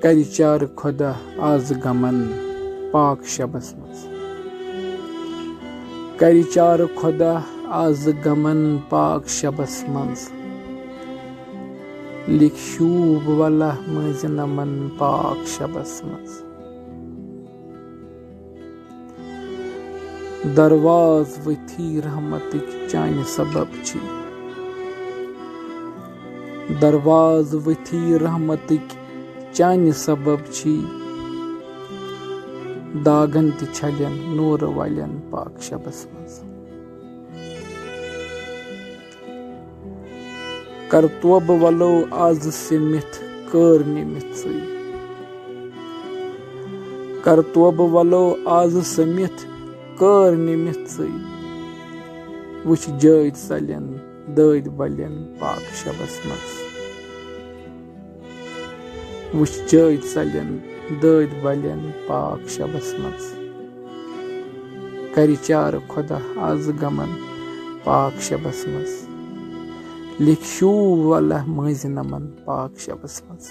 कर चार खुदा आज गमन पाक शबस मज कर चार खुदा आज गमन पाक शबस मज लिख शूब वाला मज नमन पाक शबस मज दरवाज वथी रहमतिक चान सबब छी दरवाज वथी रहमतिक चान सबब छी दागन ति छलन नूर वालन पाक शबस मज कर तोब वलो आज सिमिथ कर निमिथ कर तोब वलो आज सिमिथ कर निमिथ वुच जैद सलन दद बलन पाक शबस मज वुच जैद सलन दद बलन पाक शबस मज कर चार खुदा आज गमन पाक शबस मज लिख शूब वाला मज नमन पाक शबस मज।